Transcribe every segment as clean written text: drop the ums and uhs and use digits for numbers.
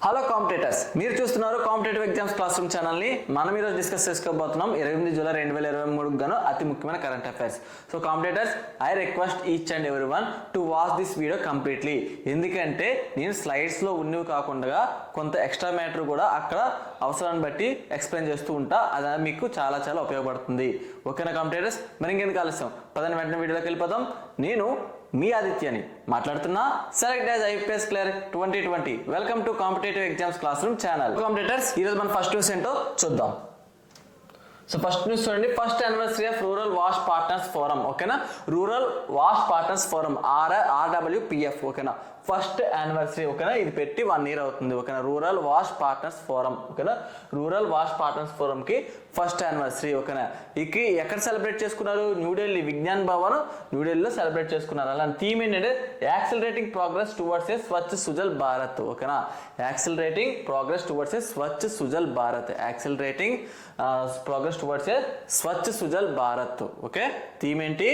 Hello competitors, మీరు చూస్తున్నారు competitive exams class room ఛానల్ని. మనం ఈరోజు డిస్కస్ చేసుకోబోతున్నాం 28 జూలై 2023 గాను అతి ముఖ్యమైన current affairs. So competitors, I request each and every one to watch this video completely. ఎందుకంటే నేను స్లైడ్స్లో ఉన్నవి కాకుండా కొంత ఎక్స్ట్రా మ్యాటర్ కూడా అక్కడ అవసరాన్ని బట్టి ఎక్స్ప్లెయిన్ చేస్తూ ఉంటా. అది మీకు చాలా చాలా ఉపయోగపడుతుంది. ఓకేనా కాంపిటేటర్స్? మరి ఇంకెందుకు ఆలస్యం, పదని వెంటనే వీడియోలోకి వెళ్ళిపోదాం. నేను మీ ఆదిత్యని మాట్లాడుతున్నా. Select as IPS clerk 2020. Welcome to competitive exams classroom channel. Competitors, ఈరోజు మన ఫస్ట్ న్యూస్ ఏంటో చూద్దాం. సో ఫస్ట్ న్యూస్ చూడండి, ఫస్ట్ యానివర్సరీ ఆఫ్ రూరల్ వాష్ పార్ట్నర్స్ ఫోరం. ఓకేనా, రూరల్ వాష్ పార్ట్నర్స్ ఫోరం RWPF. ఓకేనా, ఫస్ట్ యానివర్సరీ. ఓకేనా, ఇది పెట్టి 1 year అవుతుంది. ఓకేనా, రూరల్ వాష్ పార్ట్నర్స్ ఫోరం. ఓకేనా, రూరల్ వాష్ పార్ట్నర్స్ ఫోరం కి ఫస్ట్ యానివర్సరీ. ఓకేనా, ఇది ఎక్కడ సెలబ్రేట్ చేసుకున్నారు? న్యూఢిల్లీ విజ్ఞాన్ భవన్ న్యూఢిల్లీలో సెలబ్రేట్ చేసుకున్నారు. అలాంటి థీమ్ ఏంటంటే accelerating progress towards a Swachh Sujal Bharat. ఓకేనా, accelerating progress towards a Swachh Sujal Bharat. Accelerating progress towards a Swachh Sujal Bharat. Okay, theme ఏంటి?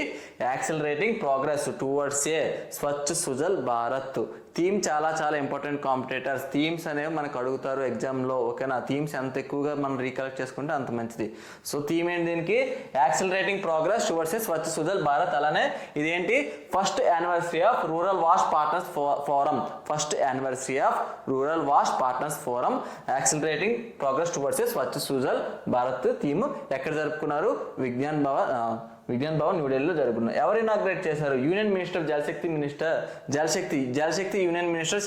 Accelerating progress towards a Swachh Sujal Bharat. Theme చాలా చాలా ఇంపార్టెంట్ కాంపిటేటర్స్. థీమ్స్ అనేవి మనకు అడుగుతారు ఎగ్జామ్లో. ఓకేనా, థీమ్స్ ఎంత ఎక్కువగా మనం రీకలెక్ట్ చేసుకుంటే అంత మంచిది. సో థీమ్ ఏంటి దీనికి? Accelerating progress towards a Swachh Sujal Bharat. అలానే ఇదేంటి? ఫస్ట్ యానివర్సరీ ఆఫ్ రూరల్ వాష్ partners forum. First anniversary of rural వాష్ partners forum, accelerating progress towards a Swachh Sujal Bharat. Theme ఎక్కడ జరుపుకున్నారు? విజ్ఞాన్ భవన్ న్యూఢిల్లీలో జరుగుతున్నాయి. ఎవరు ఇనాగ్రేట్ చేశారు? యూనియన్ మినిస్టర్ జలశక్తి యూనియన్ మినిస్టర్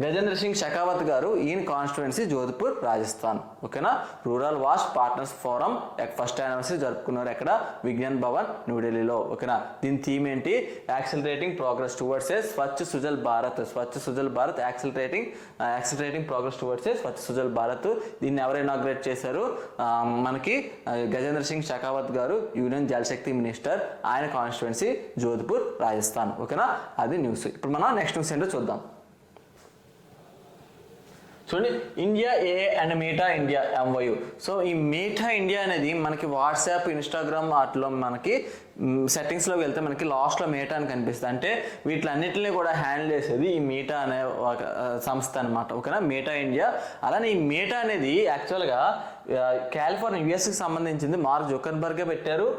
గజేంద్ర సింగ్ షెకావత్ గారు. ఈయన కాన్స్టిట్యుయెన్సీ జోధ్పూర్, రాజస్థాన్. ఓకేనా, రూరల్ వాష్ పార్ట్నర్స్ ఫోరం ఫస్ట్ యానివర్సరీ జరుపుకున్నారు ఎక్కడ? విజ్ఞాన్ భవన్ న్యూఢిల్లీలో. ఓకేనా, దీని థీమ్ ఏంటి? Accelerating progress towards a Swachh Sujal Bharat. Swachh Sujal Bharat, accelerating progress towards a Swachh Sujal Bharat. దీన్ని ఎవరు ఇనాగ్రేట్ చేశారు? మనకి గజేంద్ర సింగ్ షెకావత్ గారు, యూనియన్ జలశక్తి మినిస్టర్. ఆయన కాన్స్టిట్యుయెన్సీ జోధ్పూర్, రాజస్థాన్. ఓకేనా, అది న్యూస్. ఇప్పుడు మనం నెక్స్ట్ న్యూస్ ఏంటో చూద్దాం. చూడండి, India AI and Meta India MOU. So ఈ మేటా ఇండియా అనేది మనకి వాట్సాప్, ఇన్స్టాగ్రామ్ వాటిలో మనకి సెట్టింగ్స్లోకి వెళ్తే మనకి లాస్ట్లో మేటా అని కనిపిస్తుంది. అంటే వీటిలన్నింటినీ కూడా హ్యాండిల్ చేసేది ఈ మేటా అనే ఒక సంస్థ అనమాట. ఓకేనా, మేటా ఇండియా. అలానే ఈ మేటా అనేది యాక్చువల్గా కాలిఫోర్నియా యుఎస్కి సంబంధించింది. మార్క్ జుకర్బర్గే పెట్టారు.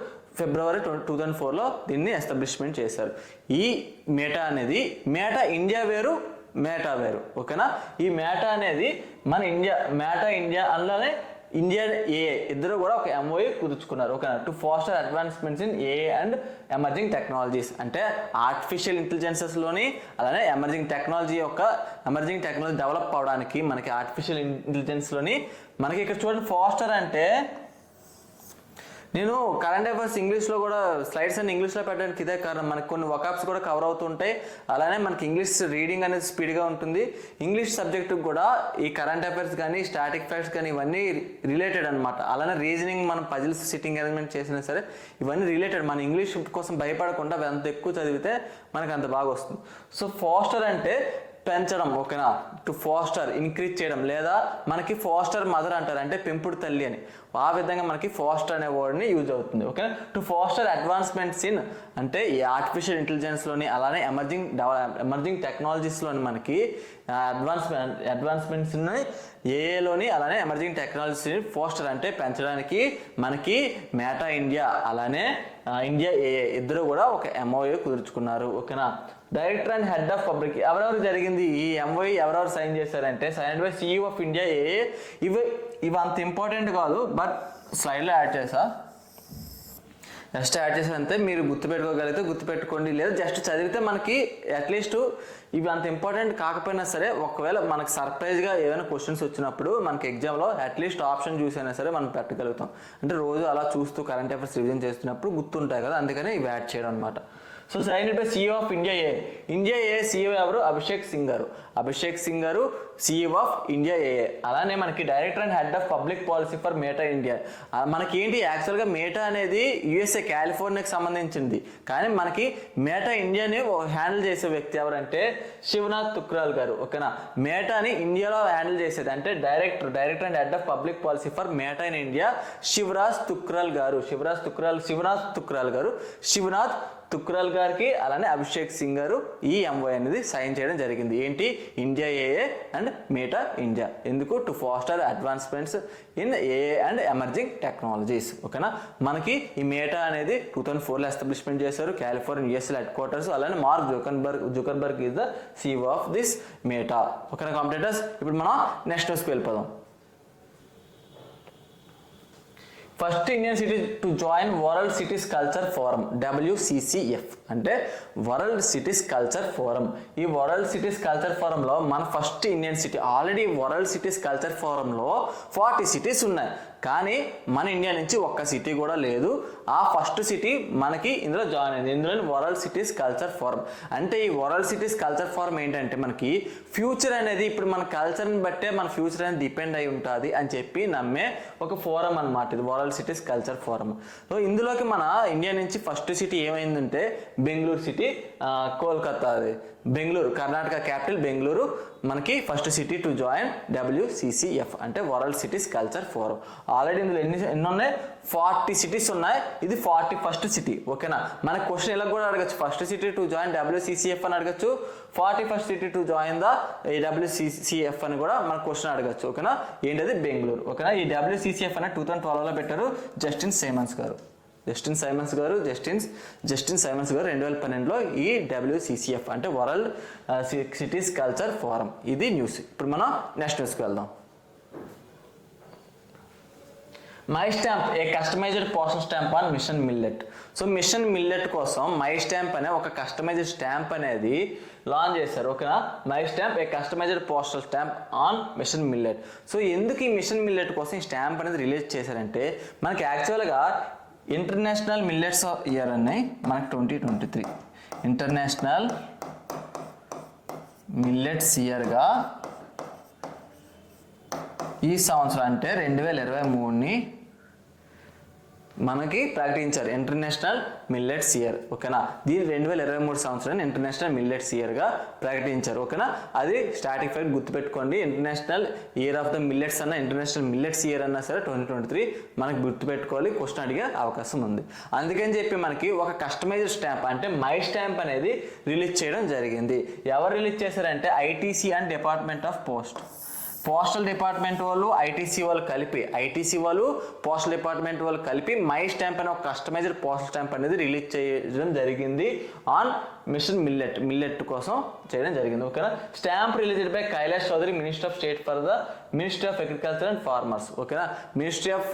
ఫిబ్రవరి 2004లో దీన్ని ఎస్టాబ్లిష్మెంట్ చేశారు. ఈ మేటా అనేది, మేటా ఇండియా వేరు, మేటా వేరు. ఓకేనా, ఈ మేటా అనేది మన మేటా ఇండియా అలానే ఇండియా ఏఏ ఇద్దరు కూడా ఒక MOU కుదుర్చుకున్నారు. ఓకేనా, to foster advancements in AI and emerging technologies. అంటే ఆర్టిఫిషియల్ ఇంటెలిజెన్సెస్లోని అలానే ఎమర్జింగ్ టెక్నాలజీ డెవలప్ అవడానికి మనకి ఆర్టిఫిషియల్ ఇంటెలిజెన్స్లోని మనకి ఇక్కడ చూడండి, ఫాస్టర్ అంటే నేను కరెంట్ అఫైర్స్ ఇంగ్లీష్లో కూడా స్లైడ్స్ అన్ని ఇంగ్లీష్లో పెట్టడానికి ఇదే కారణం. మనకి కొన్ని వకాబ్స్ కూడా కవర్ అవుతుంటాయి. అలానే మనకి ఇంగ్లీష్ రీడింగ్ అనేది స్పీడ్గా ఉంటుంది. ఇంగ్లీష్ సబ్జెక్టుకు కూడా ఈ కరెంట్ అఫైర్స్ కానీ స్టాటిక్ ఫ్యాక్ట్స్ కానీ ఇవన్నీ రిలేటెడ్ అనమాట. అలానే రీజనింగ్, మనం పజిల్స్, సిట్టింగ్ అరేంజ్మెంట్ చేసినా సరే ఇవన్నీ రిలేటెడ్. మన ఇంగ్లీష్ కోసం భయపడకుండా అంత ఎక్కువ చదివితే మనకు అంత బాగా వస్తుంది. సో ఫాస్టర్ అంటే పెంచడం. ఓకేనా, టు ఫాస్టర్ ఇంక్రీజ్ చేయడం, లేదా మనకి ఫాస్టర్ మదర్ అంటారు, అంటే పెంపుడు తల్లి అని. ఆ విధంగా మనకి ఫాస్టర్ అనే వర్డ్ని యూజ్ అవుతుంది. Okay, to foster advancements in అంటే ఈ ఆర్టిఫిషియల్ ఇంటెలిజెన్స్లోని అలానే ఎమర్జింగ్ టెక్నాలజీస్లోని మనకి అడ్వాన్స్మెంట్స్ ఏఏలోని అలానే ఎమర్జింగ్ టెక్నాలజీస్ని ఫాస్టర్ అంటే పెంచడానికి మనకి మేటా ఇండియా అలానే ఇండియా ఏఏ ఇద్దరు కూడా ఒక MOU కుదుర్చుకున్నారు. ఓకేనా, director and head of public ఎవరెవరు జరిగింది? ఈ MOU ఎవరెవరు సైన్ చేశారంటే signed by CEO of India AI. ఇవి అంత ఇంపార్టెంట్ కాదు, బట్ స్లైడ్లో యాడ్ చేసా. జస్ట్ యాడ్ చేసారంతే. మీరు గుర్తుపెట్టుకోగలిగితే గుర్తుపెట్టుకోండి, లేదా జస్ట్ చదివితే మనకి అట్లీస్ట్ ఇవి అంత ఇంపార్టెంట్ కాకపోయినా సరే ఒకవేళ మనకి సర్ప్రైజ్గా ఏదైనా క్వశ్చన్స్ వచ్చినప్పుడు మనకి ఎగ్జామ్లో అట్లీస్ట్ ఆప్షన్ చూసైనా సరే మనం పెట్టగలుగుతాం. అంటే రోజు అలా చూస్తూ కరెంట్ అఫైర్స్ రివిజన్ చేస్తున్నప్పుడు గుర్తుంటాయి కదా, అందుకని ఇవి యాడ్ చేయడం అనమాట. So signed by CEO of India ఏఏ CEO ఎవరు? అభిషేక్ సింగ్ గారు CEO ఆఫ్ ఇండియా ఏఏ. అలానే మనకి director and head of public policy for మేటా India. మనకి ఏంటి యాక్చువల్గా మేటా అనేది USA కాలిఫోర్నియాకి సంబంధించింది, కానీ మనకి మేటా ఇండియాని హ్యాండిల్ చేసే వ్యక్తి ఎవరంటే శివనాథ్ తుక్రాల్ గారు. ఓకేనా, మేటాని ఇండియాలో హ్యాండిల్ చేసేది అంటే director and head of public policy for Meta in India Shivnath Thukral గారు. తుక్రాల్ గారికి అలానే అభిషేక్ సింగ్ గారు ఈ ఎంఓఏ అనేది సైన్ చేయడం జరిగింది. ఏంటి? India AI and Meta India. ఎందుకు? To foster advancements in AI and emerging technologies. ఓకేనా, మనకి ఈ మేటా అనేది 2004లో ఎస్టాబ్లిష్మెంట్ చేశారు. California USA headquarters. అలానే Mark Zuckerberg is the CEO of this Meta. ఓకేనా కాంపిటేటర్స్, ఇప్పుడు మనం నెక్స్ట్ న్యూస్కి వెళ్ళిపోదాం. First Indian city to join world cities culture forum WCCF అంటే వరల్డ్ సిటీస్ కల్చర్ ఫోరం. ఈ వరల్డ్ సిటీస్ కల్చర్ ఫోరంలో మన first Indian city. Already world cities culture ఫోరంలో 40 cities ఉన్నాయి, కానీ మన ఇండియా నుంచి ఒక్క సిటీ కూడా లేదు. ఆ ఫస్ట్ సిటీ మనకి ఇందులో జాయిన్ అయింది. ఇందులో వరల్డ్ సిటీస్ కల్చర్ ఫోరం. అంటే ఈ వరల్డ్ సిటీస్ కల్చర్ ఫోరం ఏంటంటే మనకి ఫ్యూచర్ అనేది ఇప్పుడు మన కల్చర్ని బట్టే మన ఫ్యూచర్ అనేది డిపెండ్ అయి ఉంటుంది అని చెప్పి నమ్మే ఒక ఫోరం అనమాట ఇది world cities culture forum. So ఇందులోకి మన ఇండియా నుంచి ఫస్ట్ సిటీ ఏమైందంటే బెంగళూరు సిటీ. కోల్కతా, బెంగళూరు కర్ణాటక క్యాపిటల్ బెంగళూరు మనకి first city to join WCCF అంటే world cities culture forum. Already ఇందులో ఎన్ని ఉన్నాయి? 40 సిటీస్ ఉన్నాయి. ఇది 41st సిటీ. ఓకేనా, మన క్వశ్చన్ ఇలా కూడా అడగచ్చు. First city to join WCCF అని అడగచ్చు, 41st city to join the WCCF అని కూడా మన క్వశ్చన్ అడగచ్చు. ఓకేనా, ఏంటది? బెంగళూరు. ఓకేనా, ఈ WCCF అనేది 2012లో పెట్టారు జస్టిన్ సైమన్స్ గారు 2012లో ఈ WCCF అంటే వరల్డ్ సిటీస్ కల్చర్ ఫోరం. ఇది న్యూస్. ఇప్పుడు మనం నెక్స్ట్ న్యూస్కి వెళ్దాం. My stamp a customized postal stamp on mission millet. So mission millet కోసం మై స్టాంప్ అనే ఒక కస్టమైజ్డ్ స్టాంప్ అనేది లాంచ్ చేశారు. ఓకేనా, my stamp a customized postal stamp on mission millet. So ఎందుకు ఈ మిషన్ మిల్లెట్ కోసం ఈ స్టాంప్ అనేది రిలీజ్ చేశారంటే మనకి యాక్చువల్గా ఇంటర్నేషనల్ మిల్లెట్స్ ఇయర్ అన్నాయి మనకి 2023 ఇంటర్నేషనల్ మిల్లెట్స్ ఇయర్గా ఈ సంవత్సరం అంటే 2023ని మనకి ప్రకటించారు ఇంటర్నేషనల్ మిల్లెట్స్ ఇయర్. ఓకేనా, దీని 2023 సంవత్సరాన్ని ఇంటర్నేషనల్ మిల్లెట్స్ ఇయర్గా ప్రకటించారు. ఓకేనా, అది స్టార్టింగ్ ఫైట్ గుర్తుపెట్టుకోండి. International year of the millets అన్న ఇంటర్నేషనల్ మిల్లెట్స్ ఇయర్ అన్నా సరే 2023 మనకి గుర్తుపెట్టుకోవాలి. క్వశ్చన్ అడిగే అవకాశం ఉంది. అందుకని చెప్పి మనకి ఒక కస్టమైజ్డ్ స్టాంప్ అంటే మై స్టాంప్ అనేది రిలీజ్ చేయడం జరిగింది. ఎవరు రిలీజ్ చేశారంటే ITC and department of postal department వాళ్ళు ఐటీసీ వాళ్ళు పోస్టల్ డిపార్ట్మెంట్ వాళ్ళు కలిపి మై స్టాంప్ అనే ఒక కస్టమైజ్డ్ పోస్టల్ స్టాంప్ అనేది రిలీజ్ చేయడం జరిగింది ఆన్ మిషన్ మిల్లెట్ కోసం చేయడం జరిగింది. ఓకేనా, stamp released by Kailash Choudhary minister of state for the ministry of agriculture and farmers. ఓకేనా, మినిస్ట్రీ ఆఫ్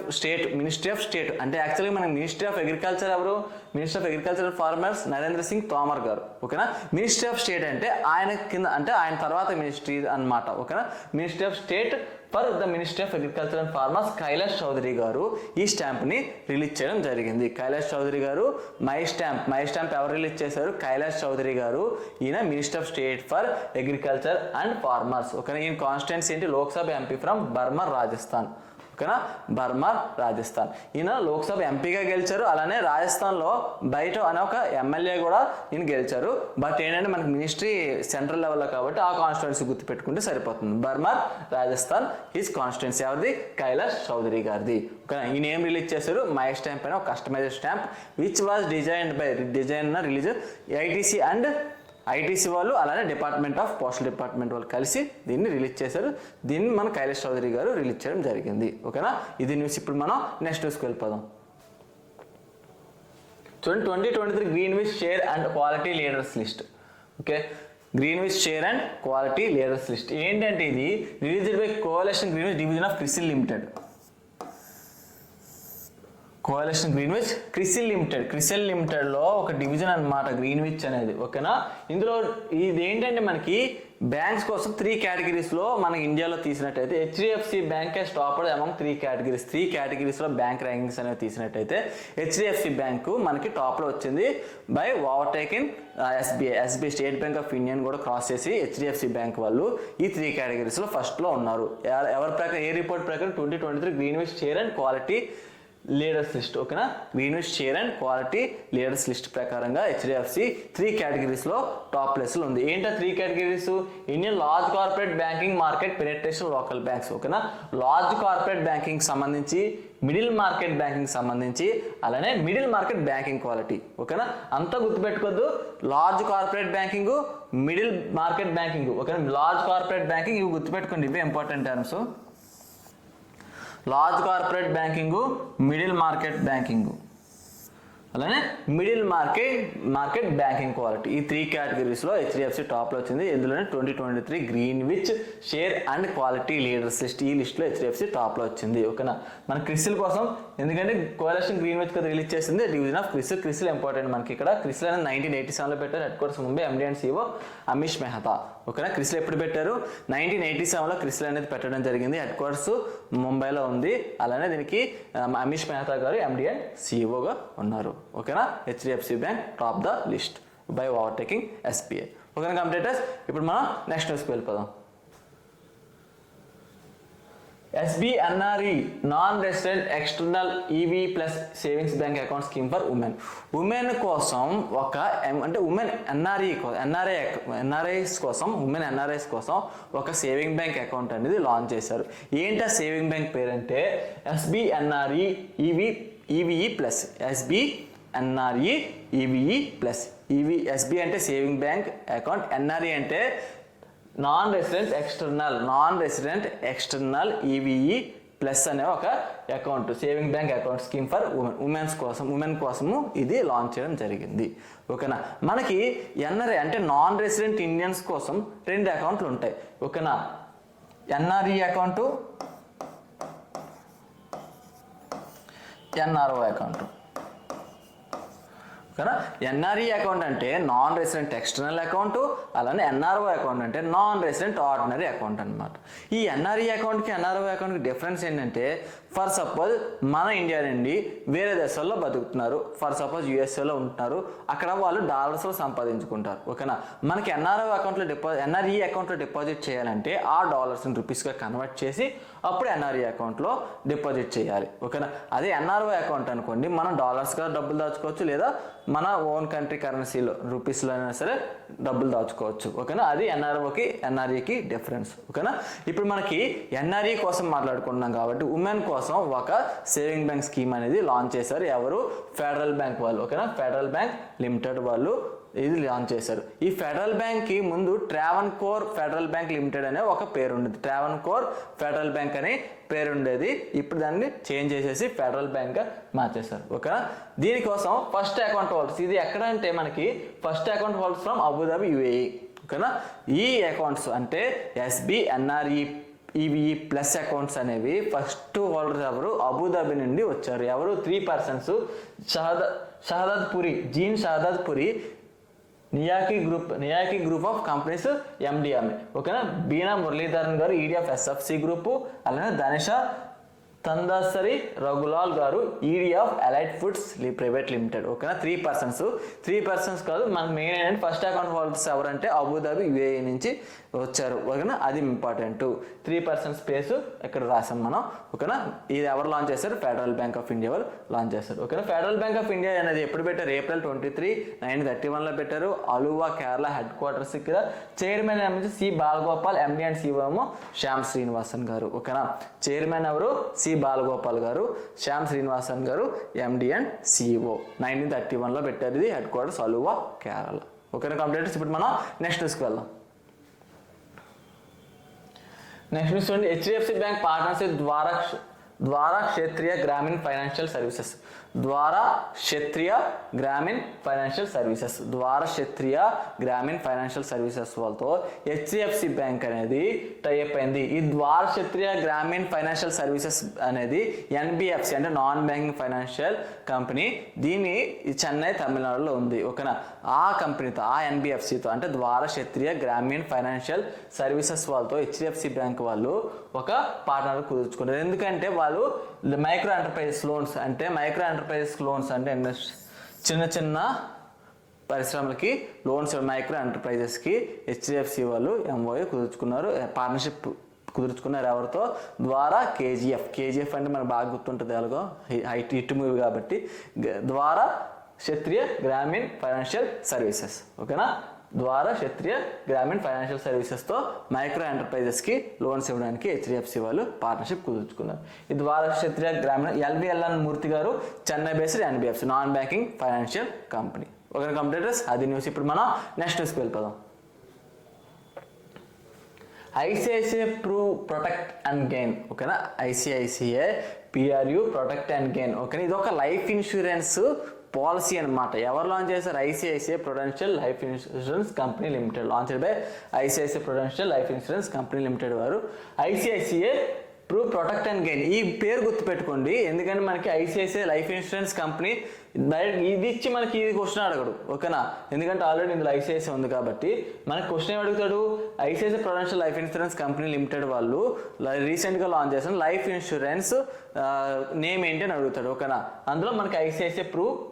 స్టేట్ అంటే యాక్చువల్గా మనకి మినిస్ట్రీ ఆఫ్ అగ్రికల్చర్ ఎవరు? Minister of agriculture and farmers Narendra Singh Tomar గారు. ఓకేనా, మినిస్ట్రీ ఆఫ్ స్టేట్ అంటే ఆయన కింద అంటే ఆయన తర్వాత మినిస్ట్రీ అన్నమాట. ఓకేనా, ministry of state for the ministry of agriculture and farmers Kailash Choudhary గారు ఈ స్టాంప్ని రిలీజ్ చేయడం జరిగింది. కైలాష్ చౌదరి గారు మై స్టాంప్ ఎవరు రిలీజ్ చేశారు? కైలాష్ చౌదరి గారు. ఈయన minister of state for agriculture and farmers. ఓకేనా, ఈయన కాన్స్టిట్యున్సీ ఏంటి? Lok Sabha MP from Barmer Rajasthan. ఓకేనా, బర్మర్ రాజస్థాన్. ఈయన లోక్సభ ఎంపీగా గెలిచారు. అలానే రాజస్థాన్లో బయట అనే ఒక ఎమ్మెల్యే కూడా ఈయన గెలిచారు. బట్ ఏంటంటే మనకి మినిస్ట్రీ సెంట్రల్ లెవెల్లో కాబట్టి ఆ కాన్స్టిట్యున్సీ గుర్తుపెట్టుకుంటే సరిపోతుంది. బర్మర్ రాజస్థాన్ హిస్ కాన్స్టిట్యున్సీ ఎవరిది? కైలాష్ చౌదరి గారిది. ఓకేనా, ఈయన ఏం రిలీజ్ చేశారు? మై స్టాంప్ అనే ఒక customized stamp which was release ITC వాళ్ళు అలానే డిపార్ట్మెంట్ ఆఫ్ పోస్టల్ డిపార్ట్మెంట్ వాళ్ళు కలిసి దీన్ని రిలీజ్ చేశారు. దీన్ని మన కైలాష్ చౌదరి గారు రిలీజ్ చేయడం జరిగింది. ఓకేనా, ఇది న్యూస్. ఇప్పుడు మనం నెక్స్ట్ న్యూస్కి వెళ్ళిపోదాం. 2023 Greenwich share and quality leaders list. Okay, Greenwich share and quality leaders list ఏంటంటే ఇది released by coalition Greenwich division of CRISIL limited. Coalition Greenwich CRISIL లిమిటెడ్లో ఒక డివిజన్ అన్నమాట గ్రీన్విచ్ అనేది. ఓకేనా, ఇందులో ఇది ఏంటంటే మనకి బ్యాంక్స్ కోసం 3 కేటగిరీస్లో మనకి ఇండియాలో తీసినట్టయితే HDFC bank has topped among 3 కేటగిరీస్లో బ్యాంక్ ర్యాంకింగ్స్ అనేవి తీసినట్టయితే HDFC బ్యాంకు మనకి టాప్లో వచ్చింది by overtaking SBI State Bank of India కూడా క్రాస్ చేసి HDFC బ్యాంక్ వాళ్ళు ఈ 3 కేటగిరీస్లో ఫస్ట్లో ఉన్నారు. ఎవరి ప్రకారం? ఏ రిపోర్ట్ ప్రకారం? 2023 Greenwich share and quality leaders list, ఓకేనా. Greenwich share and quality leaders list ప్రకారంగా హెచ్డిఎఫ్సి 3 కేటగిరీస్లో టాప్ ప్లేస్లో ఉంది. ఏంటో 3 కేటగిరీస్? Indian large corporate banking market penetration local banks, ఓకేనా. లార్జ్ కార్పొరేట్ బ్యాంకింగ్ సంబంధించి, మిడిల్ మార్కెట్ బ్యాంకింగ్ సంబంధించి, అలానే మిడిల్ మార్కెట్ బ్యాంకింగ్ క్వాలిటీ, ఓకేనా. అంతా గుర్తుపెట్టుకోవద్దు. Large corporate banking, middle market banking, ఓకేనా. లార్జ్ కార్పొరేట్ బ్యాంకింగ్ ఇవి గుర్తుపెట్టుకోండి, ఇవే important terms. Large corporate banking, middle market banking, అలానే మిడిల్ మార్కెట్ బ్యాంకింగ్ క్వాలిటీ, ఈ 3 కేటగిరీస్లో హెచ్డిఎఫ్సి టాప్లో వచ్చింది. ఇందులోనే 2023 Greenwich share and quality leaders list, ఈ లిస్ట్లో హెచ్డిఎఫ్సి టాప్లో వచ్చింది, ఓకేనా. మన క్రిసిల్ కోసం, ఎందుకంటే కోలేషన్ గ్రీన్విచ్ కదా రిలీజ్ చేసింది, డివిజన్ ఆఫ్ క్రిసిల్ ఇంపార్టెంట్ మనకి ఇక్కడ. క్రిసిల్ అనేది 1987లో పెట్టారు. Head quarters Mumbai, MD and CEO Amish Mehta, ఓకేనా. క్రిసిల్ ఎప్పుడు పెట్టారు? 1987లో క్రిసిల్ అనేది పెట్టడం జరిగింది. హెడ్ క్వార్టర్స్ ముంబైలో ఉంది. అలానే దీనికి అమిష్ మెహతా గారు ఎండి అండ్ సిఓగా ఉన్నారు, ఓకేనా. HDFC bank top the list by overtaking SBI, ఓకేనా కంప్లీటర్స్. ఇప్పుడు మనం నెక్స్ట్ న్యూస్కి వెళ్ళిపోదాం. SB NRE non resident external Eve plus savings bank account scheme for women కోసం ఒక, అంటే ఉమెన్ ఎన్ఆర్ఐస్ కోసం ఒక సేవింగ్ బ్యాంక్ అకౌంట్ అనేది లాంచ్ చేశారు. ఏంటి ఆ సేవింగ్ బ్యాంక్ పేరంటే SB NRE Eve plus, SB NRE Eve plus. SB అంటే సేవింగ్ బ్యాంక్ అకౌంట్, ఎన్ఆర్ఈ అంటే non resident external Eve plus అనే ఒక account, saving bank account scheme for women కోసము ఇది లాంచ్ చేయడం జరిగింది, ఓకేనా. మనకి ఎన్ఆర్ఐ అంటే నాన్ రెసిడెంట్ ఇండియన్స్ కోసం 2 అకౌంట్లు ఉంటాయి, ఓకేనా. ఎన్ఆర్ఈ అకౌంటు, ఎన్ఆర్ఓ అకౌంట్, ఓకేనా. ఎన్ఆర్ఈ అకౌంట్ అంటే నాన్ రెసిడెంట్ ఎక్స్టర్నల్ అకౌంట్, అలానే ఎన్ఆర్ఓ అకౌంట్ అంటే నాన్ రెసిడెంట్ ఆర్డినరీ అకౌంట్ అనమాట. ఈ ఎన్ఆర్ఈ అకౌంట్కి ఎన్ఆర్ఓ అకౌంట్కి డిఫరెన్స్ ఏంటంటే, ఫర్ సపోజ్ మన ఇండియా నుండి వేరే దేశాల్లో బతుకుతున్నారు, ఫర్ సపోజ్ యూఎస్ఏలో ఉంటున్నారు, అక్కడ వాళ్ళు డాలర్స్లో సంపాదించుకుంటారు, ఓకేనా. మనకి ఎన్ఆర్ఈ అకౌంట్లో డిపాజిట్ చేయాలంటే ఆ డాలర్స్ని రూపీస్గా కన్వర్ట్ చేసి అప్పుడు ఎన్ఆర్ఈ అకౌంట్లో డిపాజిట్ చేయాలి, ఓకేనా. అదే ఎన్ఆర్ఓ అకౌంట్ అనుకోండి, మనం డాలర్స్గా డబ్బులు దాచుకోవచ్చు, లేదా మన ఓన్ కంట్రీ కరెన్సీలో రూపీస్లో అయినా సరే డబ్బులు దాచుకోవచ్చు, ఓకేనా. అది ఎన్ఆర్ఓకి ఎన్ఆర్ఈకి డిఫరెన్స్, ఓకేనా. ఇప్పుడు మనకి ఎన్ఆర్ఈ కోసం మాట్లాడుకుంటున్నాం కాబట్టి ఉమెన్ కోసం ఒక సేవింగ్ బ్యాంక్ స్కీమ్ అనేది లాంచ్ చేశారు. ఎవరు? ఫెడరల్ బ్యాంక్ వాళ్ళు, ఓకేనా. ఫెడరల్ బ్యాంక్ లిమిటెడ్ వాళ్ళు ఇది లాంచ్ చేశారు. ఈ ఫెడరల్ బ్యాంక్కి ముందు ట్రావెన్కోర్ ఫెడరల్ బ్యాంక్ లిమిటెడ్ అనే ఒక పేరు ఉండేది, ట్రావెన్కోర్ ఫెడరల్ బ్యాంక్ అనే పేరు ఉండేది. ఇప్పుడు దాన్ని చేంజ్ చేసేసి ఫెడరల్ బ్యాంక్గా మార్చేశారు, ఓకేనా. దీనికోసం ఫస్ట్ అకౌంట్ హోల్డర్స్, ఇది ఎక్కడ అంటే మనకి first account holders from Abu Dhabi UAE, ఓకేనా. ఈ అకౌంట్స్ అంటే ఎస్బీఎన్ఆర్ఈ ఈవీఈ ప్లస్ అకౌంట్స్ అనేవి ఫస్ట్ హోల్డర్స్ ఎవరు? అబుదాబి నుండి వచ్చారు. ఎవరు? 3 పర్సన్స్, షహదాద్ పురి, జీన్ షహదాద్ పురి, నియాకి గ్రూప్ ఆఫ్ కంపెనీస్ ఎండి ఆమె, ఓకేనా. బీనా మురళీధరన్ గారు ఈడీ ఆఫ్ ఎస్ఎఫ్సి గ్రూపు, అలానే ధనిషా తందాసరి రఘులాల్ గారు ED of alight foods private limited, ఓకేనా. 3 పర్సన్స్ కాదు, మనకు మెయిన్ ఏంటంటే ఫస్ట్ అకౌంట్ హోల్డర్స్ ఎవరంటే అబుదాబి యుఏఈ నుంచి వచ్చారు, ఓకేనా. అది ఇంపార్టెంట్. 3 పర్సన్స్ ప్లేస్ ఇక్కడ రాసాం మనం, ఓకేనా. ఇది ఎవరు లాంచ్ చేశారు? ఫెడరల్ బ్యాంక్ ఆఫ్ ఇండియా వాళ్ళు లాంచ్ చేశారు, ఓకేనా. ఫెడరల్ బ్యాంక్ ఆఫ్ ఇండియా అనేది ఎప్పుడు పెట్టారు? April 23, 1931లో పెట్టారు. అలువా కేరళ హెడ్ క్వార్టర్స్ ఇక్కడ. చైర్మన్ ఏమో C Balagopal, MD and CEO ఏమో శ్యామ్ శ్రీనివాసన్ గారు, ఓకేనా. చైర్మన్ ఎవరు? సి బాలగోపాల్ గారు, శ్యామ్ శ్రీనివాసన్ గారు ఎండి అండ్ సిఓ. 1931లో పెట్టారు. ఇది హెడ్ క్వార్టర్స్ అలువా కేరళ, ఓకేనా కంప్లీటర్స్. ఇప్పుడు మనం నెక్స్ట్ న్యూస్కి వెళ్దాం. నెక్స్ట్ న్యూస్ చూడండి. హెచ్డిఎఫ్సి బ్యాంక్ పార్ట్నర్షిప్ ద్వారా క్షేత్రీయ గ్రామీణ ఫైనాన్షియల్ సర్వీసెస్, ద్వారా క్షేత్రీయ గ్రామీణ ఫైనాన్షియల్ సర్వీసెస్ వాళ్ళతో హెచ్డిఎఫ్సి బ్యాంక్ అనేది టైప్ అయింది. ఈ ద్వారా క్షేత్రీయ గ్రామీణ ఫైనాన్షియల్ సర్వీసెస్ అనేది ఎన్బిఎఫ్సి అంటే నాన్ బ్యాంకింగ్ ఫైనాన్షియల్ కంపెనీ. దీని చెన్నై తమిళనాడులో ఉంది, ఓకేనా. ఆ కంపెనీతో, ఆ ఎన్బిఎఫ్సితో అంటే ద్వారా క్షేత్రీయ గ్రామీణ ఫైనాన్షియల్ సర్వీసెస్ వాళ్ళతో హెచ్డిఎఫ్సి బ్యాంక్ వాళ్ళు ఒక పార్ట్నర్ కుదుర్చుకున్నారు. ఎందుకంటే వాళ్ళు మైక్రో ఎంటర్ప్రైజెస్ లోన్స్ అంటే చిన్న పరిశ్రమలకి లోన్స్, మైక్రో ఎంటర్ప్రైజెస్కి హెచ్డిఎఫ్సి వాళ్ళు ఎంఓయూ కుదుర్చుకున్నారు, పార్ట్నర్షిప్ కుదుర్చుకున్నారు ఎవరితో? ద్వారా కేజీఎఫ్ అంటే మనకు బాగా గుర్తుంటుంది ఎలాగో హిట్ మూవీ కాబట్టి. ద్వారా క్షత్రియ గ్రామీణ ఫైనాన్షియల్ సర్వీసెస్, ఓకేనా? ద్వారా క్షత్రియ గ్రామీణ ఫైనాన్షియల్ సర్వీసెస్తో మైక్రో ఎంటర్ప్రైజెస్కి లోన్స్ ఇవ్వడానికి హెచ్డిఎఫ్సి వాళ్ళు పార్ట్నర్షిప్ కుదుర్చుకున్నారు. ఈ ద్వారా క్షత్రియ గ్రామీణ ఎల్విఎల్ఎన్ మూర్తి గారు Chennai based NBFC non banking financial company. Okay computers, అది న్యూస్. ఇప్పుడు మనం నెక్స్ట్ న్యూస్కి వెళ్ళిపోదాం. ఐసిఐసిఐ ప్రొటెక్ట్ అండ్ గెయిన్, ఓకేనా? ICICI PRU protect and gain, ఓకేనా? ఇది ఒక లైఫ్ ఇన్సూరెన్స్ పాలసీ అనమాట. ఎవరు లాంచ్ చేశారు? ICICI Prudential life insurance company limited, launched by ICICI Prudential life insurance company limited వారు. ఐసిఐసిఐ ప్రొటెక్ట్ అండ్ గెయిన్, ఈ పేరు గుర్తుపెట్టుకోండి, ఎందుకంటే మనకి ICICI life insurance company direct ఇది ఇచ్చి మనకి ఇది క్వశ్చన్ అడగడు, ఓకేనా? ఎందుకంటే ఆల్రెడీ ఇందులో ఐసిఐసిఐ ఉంది కాబట్టి మనకి క్వశ్చన్ ఏమి అడుగుతాడు? ICICI Prudential life insurance company limited వాళ్ళు రీసెంట్గా లాంచ్ చేసిన లైఫ్ ఇన్సూరెన్స్ నేమ్ ఏంటి అని అడుగుతాడు, ఓకేనా? అందులో మనకి ఐసిఐసిఐ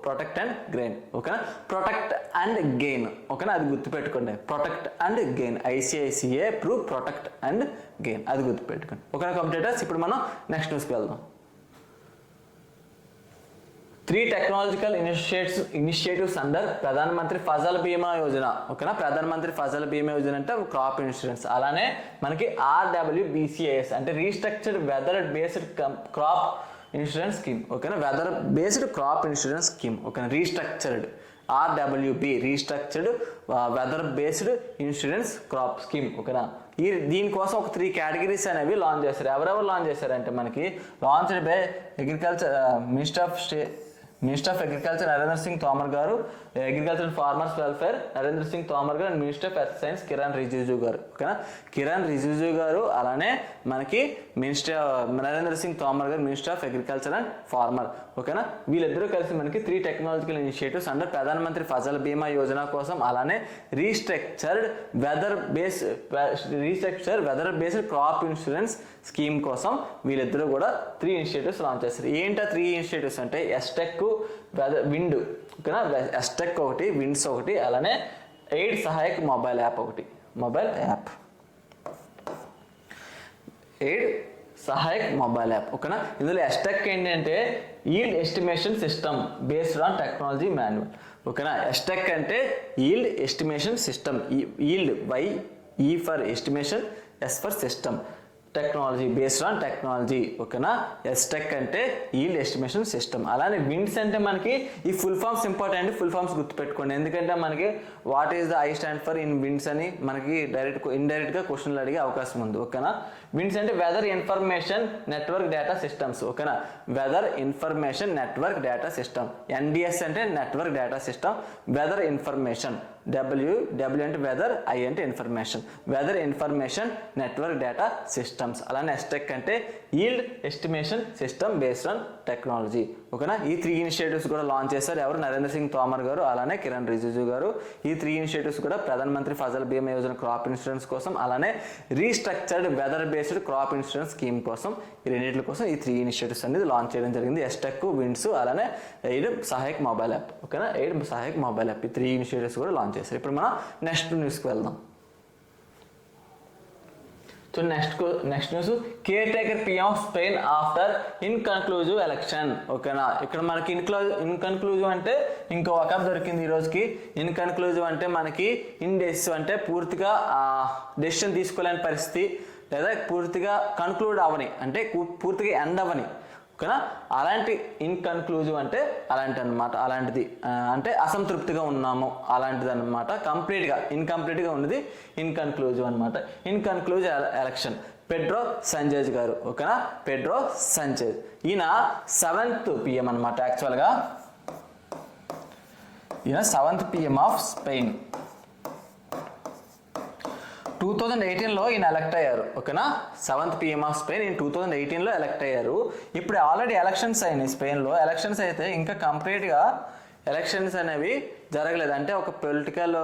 ప్రొటెక్ట్ అండ్ గెయిన్, ఓకేనా? ప్రొటెక్ట్ అండ్ గెయిన్, ఓకేనా? అది గుర్తుపెట్టుకోండి. Protect and gain, ICICI protect and gain, అది గుర్తుపెట్టుకోండి, ఓకేనా కంప్యూటర్స్? ఇప్పుడు మనం నెక్స్ట్ న్యూస్కి వెళ్దాం. 3 technological initiatives under Pradhan Mantri Fasal బీమా యోజన, ఓకేనా? ప్రధాన మంత్రి ఫసల్ బీమా యోజన అంటే క్రాప్ ఇన్సూరెన్స్. అలానే మనకి RWBCIS అంటే restructured weather based crop insurance scheme, ఓకేనా? Weather based crop insurance scheme, ఓకేనా? Restructured RWB restructured weather based insurance crop scheme, ఓకేనా? దీనికోసం ఒక 3 కేటగిరీస్ అనేవి లాంచ్ చేశారు. ఎవరెవరు లాంచ్ చేశారంటే మనకి launched by minister of agriculture Narendra Singh Tomar garu, agriculture and farmers welfare Narendra Singh Tomar garu, and minister of earth science Kiran Rijiju garu, ఓకేనా? కిరణ్ రిజిజు గారు, అలానే మనకి నరేంద్ర సింగ్ తోమర్ గారు minister of agriculture and farmer, ఓకేనా? వీళ్ళిద్దరూ కలిసి మనకి 3 టెక్నాలజికల్ ఇనిషియేటివ్స్ అండర్ ప్రధానమంత్రి ఫసల్ బీమా యోజన కోసం, అలానే restructured weather based crop insurance scheme కోసం వీళ్ళిద్దరూ కూడా 3 ఇనిషియేటివ్స్ లాంచ్ చేస్తారు. ఏంటా 3 ఇనిషియేటివ్స్ అంటే ఎస్టెక్ విండ్, ఓకేనా? ఎస్టెక్ ఒకటి, విండ్స్ ఒకటి, అలానే ఎయిడ్ సహాయక్ మొబైల్ యాప్ ఒకటి, ఎయిడ్ సహాయక్ మొబైల్ యాప్, ఓకేనా? ఇందులో ఎస్టెక్ ఏంటంటే yield estimation system based on technology manual, ఓకేనా? ఎస్టెక్ అంటే yield estimation system, yield E for estimation, S for system, technology based on technology, ఓకేనా? ఎస్టెక్ అంటే ఈల్డ్ ఎస్టిమేషన్ సిస్టమ్. అలానే winds అంటే మనకి ఈ full forms important, full forms గుర్తుపెట్టుకోండి, ఎందుకంటే మనకి what is the I stand for in winds అని మనకి ఇండైరెక్ట్గా క్వశ్చన్లు అడిగే అవకాశం ఉంది, ఓకేనా? విండ్స్ అంటే weather information network data systems, ఓకేనా? Weather information network data system. NDS అంటే network data system. Weather information, W అంటే వెదర్, I అంటే information, weather information network data systems. అలానే ఎస్టెక్ అంటే yield estimation system based on technology, ఓకేనా? ఈ 3 initiatives కూడా launch చేశారు ఎవరు? నరేంద్ర సింగ్ తోమర్ గారు, అలానే కిరణ్ రిజిజు గారు. ఈ 3 ఇనిషియేటివ్స్ కూడా ప్రధానమంత్రి ఫసల్ బీమా యోజన క్రాప్ ఇన్సూరెన్స్ కోసం, అలానే restructured weather based crop insurance scheme కోసం, ఈ రెండింటి కోసం ఈ 3 ఇనిషియేటివ్స్ అనేది లాంచ్ చేయడం జరిగింది. ఎస్టెక్, విండ్స్, అలానే ఎయిడ్ సహాయక్ మొబైల్ యాప్, ఓకేనా? ఎయిడ్ సహాయక్ మొబైల్ యాప్, ఈ 3 ఇనిషియేటివ్స్ కూడా లాంచ్ చేశారు. ఇప్పుడు మనం నెక్స్ట్ న్యూస్కి వెళ్దాం. So next news, care taker PM of Spain after inconclusive election, ఓకేనా? ఇక్కడ మనకి ఇన్కన్క్లూజివ్ అంటే ఇంకో వకప్ దొరికింది ఈ రోజుకి. ఇన్కన్క్లూజివ్ అంటే మనకి ఇండెసిసివ్ అంటే పూర్తిగా డెసిషన్ తీసుకోలేని పరిస్థితి, లేదా పూర్తిగా కన్క్లూడ్ అవని అంటే పూర్తిగా ఎండ్ అవని, ఓకేనా? అలాంటి ఇన్కన్క్లూజివ్ అంటే అలాంటిది అంటే అసంతృప్తిగా ఉన్నాము అలాంటిది అనమాట. ఇన్కంప్లీట్గా ఉన్నది ఇన్కన్క్లూజివ్ అనమాట. Inconclusive election. పెడ్రో సాంచెజ్ గారు, ఓకేనా? పెడ్రో సాంచెజ్, ఈయన 7th PM అనమాట. యాక్చువల్గా ఈయన 7th PM ఆఫ్ స్పెయిన్. 2018లో ఈయన ఎలక్ట్ అయ్యారు, ఓకేనా? 7th PM ఆఫ్ స్పెయిన్ ఈయన 2018లో ఎలక్ట్ అయ్యారు. ఇప్పుడు ఆల్రెడీ ఎలక్షన్స్ అయినాయి స్పెయిన్లో. ఎలక్షన్స్ అయితే ఇంకా కంప్లీట్గా ఎలక్షన్స్ అనేవి జరగలేదు, అంటే ఒక పొలిటికల్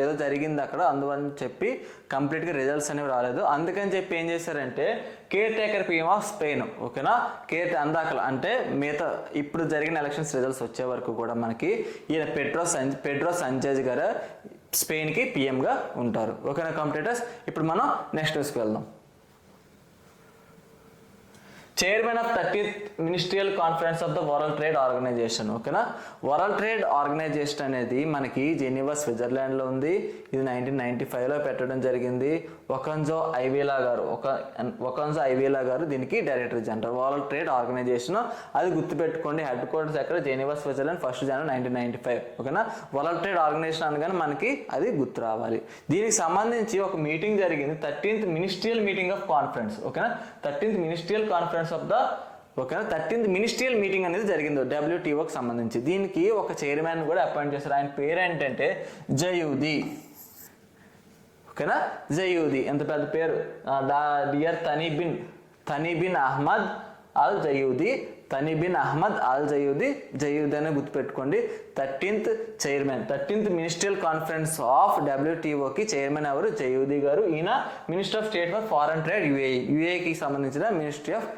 ఏదో జరిగింది అక్కడ, అందువని చెప్పి కంప్లీట్గా రిజల్ట్స్ అనేవి రాలేదు. అందుకని చెప్పి ఏం చేశారంటే care taker PM of Spain, ఓకేనా? అందాకలు అంటే మిగతా ఇప్పుడు జరిగిన ఎలక్షన్స్ రిజల్ట్స్ వచ్చే వరకు కూడా మనకి ఈయన పెడ్రో సాంచెజ్ గారు స్పెయిన్కి PMగా ఉంటారు, ఓకేనా కంప్యూటర్స్? ఇప్పుడు మనం నెక్స్ట్ న్యూస్కి వెళ్దాం. Chairman of 30th ministerial conference of the world trade organization. ఓకేనా, వరల్డ్ ట్రేడ్ ఆర్గనైజేషన్ అనేది మనకి జెనీవా స్విట్జర్లాండ్లో ఉంది. ఇది 1995లో పెట్టడం జరిగింది. ఒకంజో ఐవేలా గారు దీనికి director general. World trade organization అది గుర్తుపెట్టుకోండి. హెడ్ క్వార్టర్స్ ఎక్కడ? జెనీవా స్విట్జర్లాండ్, 1 జనవరి 1995. ఓకేనా, వరల్డ్ ట్రేడ్ ఆర్గనైజేషన్ అనగానే మనకి అది గుర్తు రావాలి. దీనికి సంబంధించి ఒక మీటింగ్ జరిగింది, 13th ministerial meeting of conference. ఓకేనా, 13th ministerial conference of the 13th ministerial meeting అనేది జరిగింది WTOకి సంబంధించి. దీనికి ఒక చైర్మన్ కూడా అపాయింట్ చేశారు. ఆయన పేరు ఏంటంటే జయూది. ఓకేనా, జయూది ఎంత పెద్ద పేరు. Dear Thani bin Ahmed Al Zeyoudi. Thani bin Ahmed Al Zeyoudi అనే గుర్తుపెట్టుకోండి. 13th chairman, 13th ministerial conference of WTOకి చైర్మన్ ఎవరు? జయూది గారు. ఈయన minister of state for foreign trade యుఏఈకి సంబంధించిన మినిస్ట్రీ ఆఫ్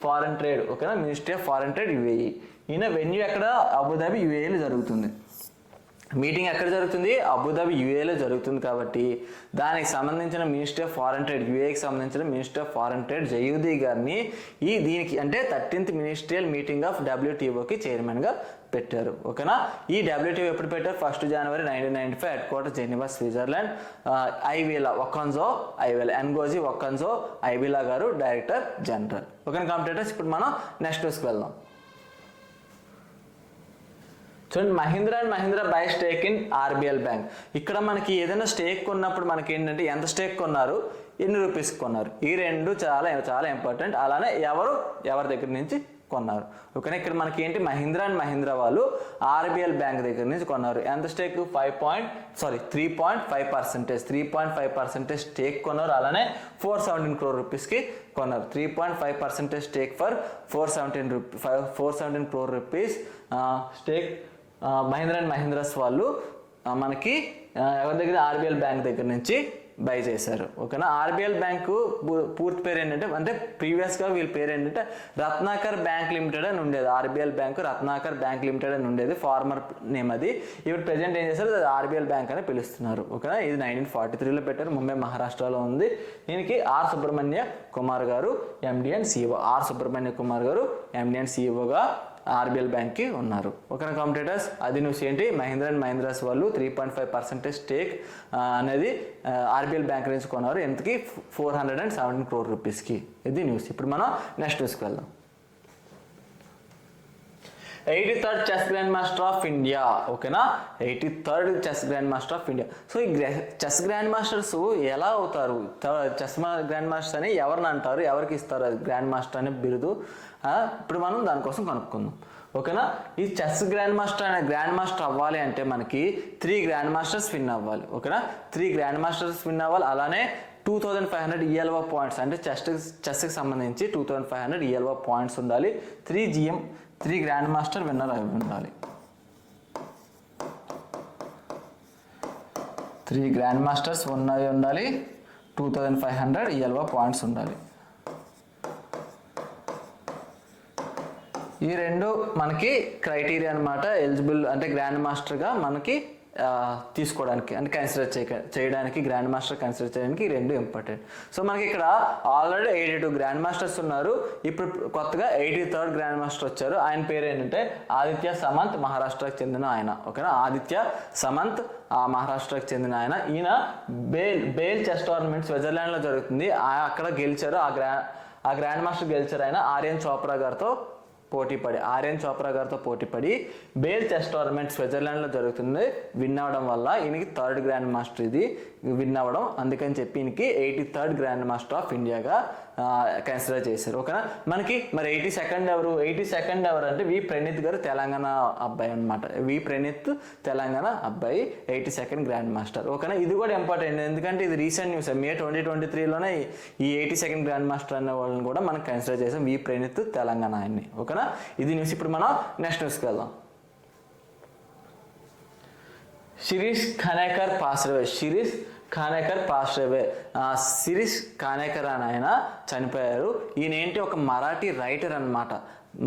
ఫారెన్ ట్రేడ్. ఓకేనా, ministry of foreign trade UAE. ఈయన venue ఎక్కడ? అబుదాబి యుఏఈలో జరుగుతుంది. మీటింగ్ ఎక్కడ జరుగుతుంది? అబుదాబి యుఏలో జరుగుతుంది. కాబట్టి దానికి సంబంధించిన మినిస్ట్రీ ఆఫ్ ఫారెన్ ట్రేడ్, యుఏకి సంబంధించిన మినిస్ట్రీ ఆఫ్ ఫారెన్ ట్రేడ్ జయూది గారిని దీనికి అంటే 13th మినిస్ట్రియల్ మీటింగ్ ఆఫ్ WTOకి చైర్మన్గా పెట్టారు. ఓకేనా, ఈ WTO ఎప్పుడు పెట్టారు? 1 జనవరి 1995, head quarter Geneva Switzerland. ఎన్గోజీ ఒకంజో Iweala గారు డైరెక్టర్ జనరల్. ఓకేనా కాంపిటేటర్స్, ఇప్పుడు మనం నెక్స్ట్ న్యూస్కి వెళ్దాం. చూడండి, Mahindra and Mahindra by stake in RBL bank. ఇక్కడ మనకి ఏదైనా స్టేక్ కొన్నప్పుడు మనకి ఏంటంటే ఎంత స్టేక్ కొన్నారు, ఎన్ని రూపీస్కి కొన్నారు, ఈ రెండు చాలా చాలా ఇంపార్టెంట్. అలానే ఎవరి దగ్గర నుంచి కొన్నారు. ఓకేనా, ఇక్కడ మనకి ఏంటి? మహీంద్రా అండ్ మహీంద్రా వాళ్ళు RBL బ్యాంక్ దగ్గర నుంచి కొన్నారు. ఎంత స్టేక్? 3.5% స్టేక్ కొన్నారు. అలానే 417 crore రూపీస్కి కొన్నారు. 3.5% stake for 417 crore rupees stake Mahindra and Mahindra's వాళ్ళు మనకి ఎవరి దగ్గర? RBL బ్యాంక్ దగ్గర నుంచి బై చేశారు. ఓకేనా, RBL బ్యాంకు పూర్తి పేరు ఏంటంటే, అంటే ప్రీవియస్గా వీళ్ళ పేరు ఏంటంటే రత్నాకర్ బ్యాంక్ లిమిటెడ్ అని ఉండేది. RBL bank Ratnakar bank limited అని ఉండేది, ఫార్మర్ నేమ్ అది. ఇప్పుడు ప్రెజెంట్ ఏం చేశారు? RBL బ్యాంక్ అని పిలుస్తున్నారు. ఓకేనా, ఇది 1943లో పెట్టారు, ముంబై మహారాష్ట్రలో ఉంది. దీనికి ఆర్ సుబ్రహ్మణ్య కుమార్ గారు MD and CEO. Subrahmanya Kumar గారు MD అండ్ CEOగా RBL బ్యాంక్కి ఉన్నారు. ఓకేనా కాంపిటేటర్స్, అది న్యూస్ ఏంటి? మహీంద్రా అండ్ మహీంద్రాస్ వాళ్ళు 3.5% స్టేక్ అనేది RBL బ్యాంక్ నుంచి కొన్నారు. ఎంతకి? 417 crore రూపీస్కి. ఇది న్యూస్. ఇప్పుడు మనం నెక్స్ట్ న్యూస్కి వెళ్దాం. 83rd chess grand master of India. ఓకేనా, 83rd chess grand master of India. So ఈ చెస్ గ్రాండ్ మాస్టర్స్ ఎలా అవుతారు? చెస్ గ్రాండ్ మాస్టర్స్ అని ఎవరిని అంటారు, ఎవరికి ఇస్తారు అది గ్రాండ్ మాస్టర్ అనే బిరుదు? ఇప్పుడు మనం దానికోసం కనుక్కుందాం. ఓకేనా, ఈ చెస్ గ్రాండ్ మాస్టర్ అవ్వాలి అంటే మనకి 3 గ్రాండ్ మాస్టర్స్ విన్ అవ్వాలి. ఓకేనా, 3 గ్రాండ్ మాస్టర్స్ విన్ అవ్వాలి. అలానే 2500 ELO పాయింట్స్, అంటే చెస్కి సంబంధించి 2500 ELO పాయింట్స్ ఉండాలి. 3 గ్రాండ్ మాస్టర్ విన్నర్ అయి ఉండాలి. 3 గ్రాండ్ మాస్టర్స్ ఉన్నవి ఉండాలి. 2500 ELO పాయింట్స్ ఉండాలి. ఈ రెండు మనకి క్రైటీరియా అనమాట. ఎలిజిబుల్ అంటే గ్రాండ్ మాస్టర్గా మనకి తీసుకోవడానికి, అంటే కన్సిడర్ చేయడానికి, గ్రాండ్ మాస్టర్ కన్సిడర్ చేయడానికి ఈ రెండు ఇంపార్టెంట్. సో మనకి ఇక్కడ ఆల్రెడీ 82 గ్రాండ్ మాస్టర్స్ ఉన్నారు. ఇప్పుడు కొత్తగా 83rd గ్రాండ్ మాస్టర్ వచ్చారు. ఆయన పేరు ఏంటంటే ఆదిత్య సమంత్, మహారాష్ట్రకు చెందిన ఆయన. ఓకేనా, ఆదిత్య సమంత్ మహారాష్ట్రకు చెందిన ఆయన. ఈయన బేల్ చెస్ టోర్నమెంట్ స్విట్జర్లాండ్లో జరుగుతుంది. అక్కడ గెలిచారు. ఆ గ్రాండ్ మాస్టర్ గెలిచారు ఆయన ఆర్యన్ చోప్రా గారితో పోటీపడి బేల్ చెస్ టోర్నమెంట్ స్విట్జర్లాండ్లో జరుగుతుంది. విన్ అవ్వడం వల్ల ఈయనకి 3rd గ్రాండ్ మాస్టర్ ఇది విన్ అవ్వడం. అందుకని చెప్పి ఈయనకి 83rd గ్రాండ్ మాస్టర్ ఆఫ్ ఇండియాగా కన్సిడర్ చేశారు. ఓకేనా, మనకి మరి 82nd ఎవరు? 82nd ఎవరు అంటే వి ప్రణీత్ గారు, తెలంగాణ అబ్బాయి అనమాట. వి ప్రణీత్ తెలంగాణ అబ్బాయి, 82nd గ్రాండ్ మాస్టర్. ఓకేనా, ఇది కూడా ఇంపార్టెంట్ ఎందుకంటే ఇది రీసెంట్ న్యూస్. మే 2023లోనే ఈ 82nd గ్రాండ్ మాస్టర్ అనే వాళ్ళని కూడా మనం కన్సిడర్ చేసాం, వి ప్రణీత్ తెలంగాణ ఆయన్ని. ఓకేనా, ఇది న్యూస్. ఇప్పుడు మనం నెక్స్ట్ న్యూస్కి వెళ్దాం. Shirish Khanekar pass away. శిరీష్ ఖానేకర్ అని ఆయన చనిపోయారు. ఈయన ఏంటి? ఒక మరాఠీ రైటర్ అనమాట.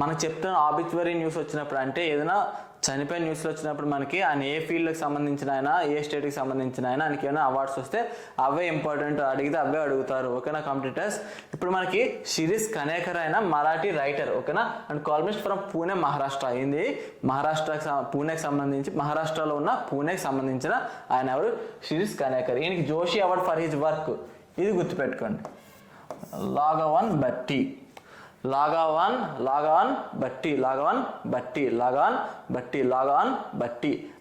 మనకు చెప్తున్న ఆబిచ్యువరీ న్యూస్ వచ్చినప్పుడు, అంటే ఏదైనా చనిపోయిన న్యూస్లో వచ్చినప్పుడు మనకి ఆయన ఏ ఫీల్డ్కి సంబంధించిన ఆయన, ఏ స్టేట్కి సంబంధించిన ఆయన, ఆయనకి ఏమైనా అవార్డ్స్ వస్తే అవే ఇంపార్టెంట్, అడిగితే అవే అడుగుతారు. ఓకేనా కాంపిటీటర్స్. ఇప్పుడు మనకి శిరీష్ కనేకర్ అయిన మరాఠీ రైటర్. ఓకేనా. And columnist from Pune Maharashtra. అయింది పూణేకి సంబంధించి, మహారాష్ట్రలో ఉన్న పూణేకి సంబంధించిన ఆయన ఎవరు? శిరీష్ కనేకర్. ఈయనకి Joshi award for his work. ఇది గుర్తుపెట్టుకోండి. లాగవన్ బట్టి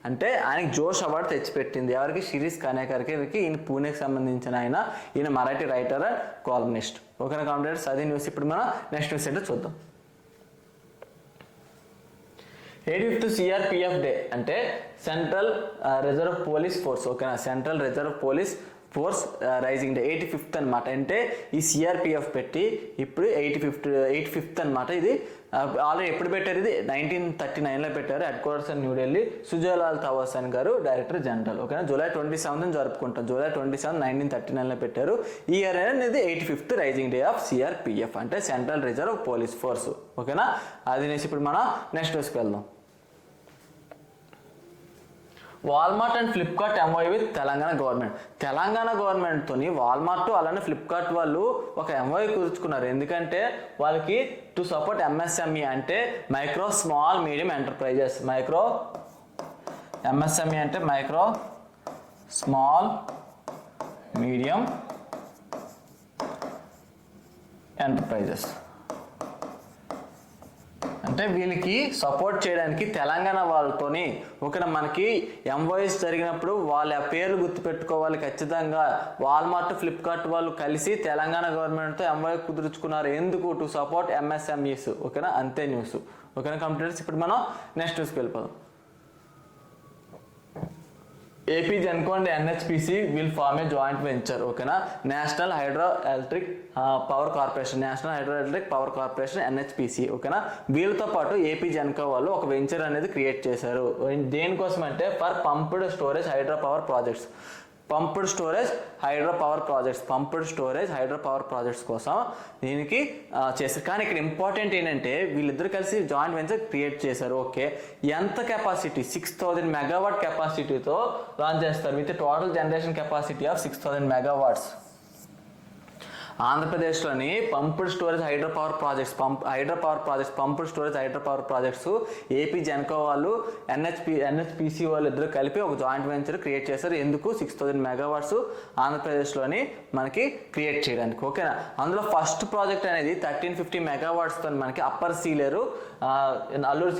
అంటే ఆయనకి జోష్ అవార్డు తెచ్చిపెట్టింది. ఎవరికి? శిరీష్ కనేకర్కి. ఈయన పూణేకి సంబంధించిన ఈయన మరాఠీ రైటర్, కాలమిస్ట్. ఓకేనా కాంపిటేటర్స్. అది న్యూస్. ఇప్పుడు మనం నెక్స్ట్ న్యూస్ ఏంటో చూద్దాం. 85th సిఆర్పిఎఫ్ డే అంటే సెంట్రల్ రిజర్వ్ పోలీస్ ఫోర్స్. ఓకేనా. Central reserve police force rising day 85th అనమాట. అంటే ఈ సిఆర్పిఎఫ్ పెట్టి ఇప్పుడు 85th అనమాట. ఇది ఆల్రెడీ ఎప్పుడు పెట్టారు? ఇది 1939లో పెట్టారు. Head quarters in New Delhi. Sujoy Lal Thaosen garu director general. ఓకేనా. జూలై 27 జరుపుకుంటాం. జూలై 27, 1939లో పెట్టారు. ఈ ఇయర్ అనేది 85th raising day of CRPF అంటే సెంట్రల్ రిజర్వ్ పోలీస్ ఫోర్స్. ఓకేనా. అది నుంచి ఇప్పుడు మనం నెక్స్ట్ న్యూస్కి వెళ్దాం. Walmart and Flipkart MOU with Telangana government. తెలంగాణ గవర్నమెంట్తోని వాల్మార్ట్ అలానే ఫ్లిప్కార్ట్ వాళ్ళు ఒక ఎంఓయూ కుదుర్చుకున్నారు. ఎందుకంటే వాళ్ళకి టు సపోర్ట్ ఎంఎస్ఎంఈ అంటే micro small medium enterprises. MSME అంటే మైక్రో స్మాల్ మీడియం ఎంటర్ప్రైజెస్. అంటే వీళ్ళకి సపోర్ట్ చేయడానికి తెలంగాణ వాళ్ళతోని ఓకేనా. మనకి ఎంఓఎస్ జరిగినప్పుడు వాళ్ళ పేర్లు గుర్తుపెట్టుకోవాలి ఖచ్చితంగా. వాల్మార్ట్, ఫ్లిప్కార్ట్ వాళ్ళు కలిసి తెలంగాణ గవర్నమెంట్తో ఎంఓఏ కుదుర్చుకున్నారు. ఎందుకు? To support MSMEs. ఓకేనా. అంతే న్యూస్. ఓకేనా కంప్యూటర్స్. ఇప్పుడు మనం నెక్స్ట్ న్యూస్కి వెళ్ళిపోదాం. AP Genco and NHPC will form a joint venture. ఓకేనా. National hydro electric power corporation NHPC. ఓకేనా. వీళ్ళతో పాటు ఏపీ జెన్కో వాళ్ళు ఒక వెంచర్ అనేది క్రియేట్ చేశారు. దేనికోసం అంటే for pumped storage hydro power projects. Pumped storage hydro power projects కోసం దీనికి చేశారు. కానీ ఇక్కడ ఇంపార్టెంట్ ఏంటంటే వీళ్ళిద్దరు కలిసి జాయింట్ వెంచర్ క్రియేట్ చేశారు. ఓకే. ఎంత కెపాసిటీ? 6000 మెగావాట్ కెపాసిటీతో లాంచ్ చేస్తారు with total generation capacity of 6000 megawatts. ఆంధ్రప్రదేశ్లోని pumped storage hydro power projects AP Genco వాళ్ళు ఎన్హెచ్పిసి వాళ్ళు ఇద్దరు కలిపి ఒక జాయింట్ వెంచర్ క్రియేట్ చేశారు. ఎందుకు? 6000 మెగావాట్స్ ఆంధ్రప్రదేశ్లోని మనకి క్రియేట్ చేయడానికి. ఓకేనా. అందులో ఫస్ట్ ప్రాజెక్ట్ అనేది 1350 మెగావాట్స్తో మనకి అప్పర్ సీలేరు అల్లూరు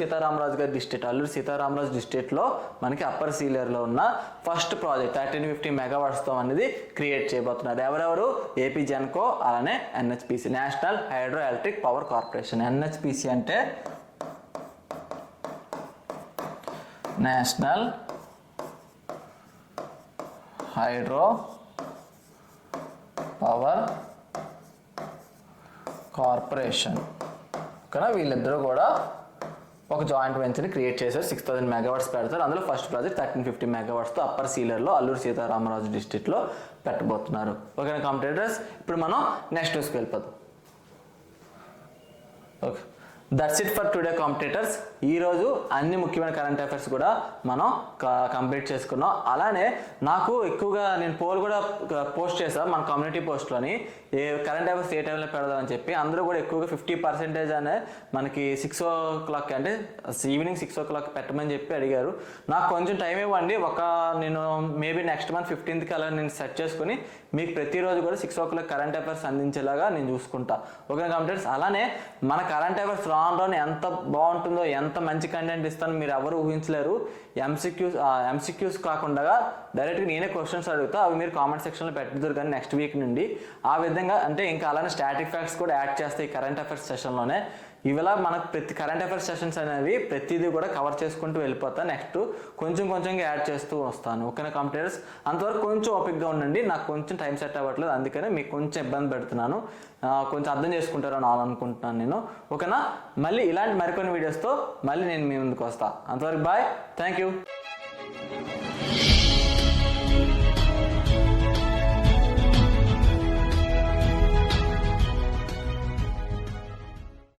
సీతారామరాజు డిస్ట్రిక్ట్లో మనకి అప్పర్ సీలేరులో ఉన్న ఫస్ట్ ప్రాజెక్ట్ 1350 మెగావాట్స్తో అనేది క్రియేట్ చేయబోతున్నారు. ఎవరెవరు? ఏపీ జెన్కో అలానే NHPC, national hydro electric power corporation. NHPC అంటే నేషనల్ హైడ్రో పవర్ కార్పొరేషన్. ఓకేనా. వీళ్ళిద్దరూ కూడా ఒక జాయింట్ వెంచర్ని క్రియేట్ చేశారు. 6000 మెగావాట్స్ పెడతారు. అందులో ఫస్ట్ ప్రాజెక్ట్ 1350 మెగావాట్స్తో అప్పర్ సీలర్లో అల్లూరు సీతారామరాజు డిస్ట్రిక్ట్లో పెట్టబోతున్నారు. ఓకేనా కాంపిటేటర్స్. ఇప్పుడు మనం నెక్స్ట్ న్యూస్కి వెళ్ళిపోతాం. Okay. That's it for today competitors. ఈరోజు అన్ని ముఖ్యమైన కరెంట్ అఫైర్స్ కూడా మనం కంప్లీట్ చేసుకున్నాం. అలానే నాకు ఎక్కువగా నేను పోల్ కూడా పోస్ట్ చేశాను మన కమ్యూనిటీ పోస్ట్లోని. కరెంట్ అఫైర్స్ ఏ టైంలో పెడదామని చెప్పి అందరూ కూడా ఎక్కువగా 50% అనే మనకి 6 o'clock అంటే ఈవినింగ్ 6 o'clock పెట్టమని చెప్పి అడిగారు. నాకు కొంచెం టైం ఇవ్వండి. నేను మేబీ నెక్స్ట్ మంత్ 15th అలా నేను సెట్ చేసుకుని మీకు ప్రతిరోజు కూడా 6 o'clock కరెంట్ అఫైర్స్ అందించేలాగా నేను చూసుకుంటా. Okay computers. అలానే మన కరెంట్ అఫైర్స్ రాను ఎంత బాగుంటుందో, ఎంత మంచి కంటెంట్ ఇస్తాను మీరు ఎవరు ఊహించలేరు. ఎంసీక్యూస్ కాకుండా డైరెక్ట్గా నేనే క్వశ్చన్స్ అడుగుతా. అవి మీరు కామెంట్ సెక్షన్లో పెట్టుదురు కానీ నెక్స్ట్ వీక్ నుండి ఆ విధంగా అంటే ఇంకా అలానే స్టాటిక్ ఫ్యాక్ట్స్ కూడా యాడ్ చేస్తాయి కరెంట్ అఫైర్స్ సెషన్లోనే. ఇవిలా మనకు ప్రతి కరెంట్ అఫైర్స్ సెషన్స్ అనేవి ప్రతిదీ కూడా కవర్ చేసుకుంటూ వెళ్ళిపోతాను. నెక్స్ట్ కొంచెంగా యాడ్ చేస్తూ వస్తాను. ఓకేనా కంప్యూటర్స్. అంతవరకు కొంచెం ఓపిక్గా ఉండండి. నాకు కొంచెం టైం సెట్ అవ్వట్లేదు, అందుకనే మీకు కొంచెం ఇబ్బంది పెడుతున్నాను. కొంచెం అర్థం చేసుకుంటారని అనుకుంటున్నాను నేను. ఓకేనా. మళ్ళీ ఇలాంటి మరికొన్ని వీడియోస్తో మళ్ళీ నేను మీ ముందుకు వస్తాను. అంతవరకు బాయ్. Thank you.